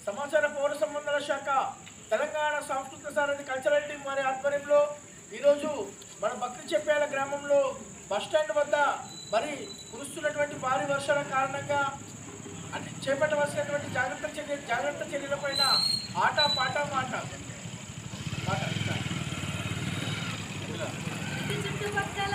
సమాచార పౌర సంబంధాల శాఖ తెలంగాణ సాంస్కృతిక సారథి కల్చరల్ టీం వారి ఆధ్వర్యంలో ఈరోజు మన బక్రిచెప్యాల గ్రామంలో బస్టాండ్ వద్ద మరి కురుస్తున్నటువంటి భారీ వర్షాల కారణంగా అన్ని చేపట్టవలసినటువంటి జాగ్రత్త చర్యలపైన ఆట పాట మాట చుట్టుపక్కల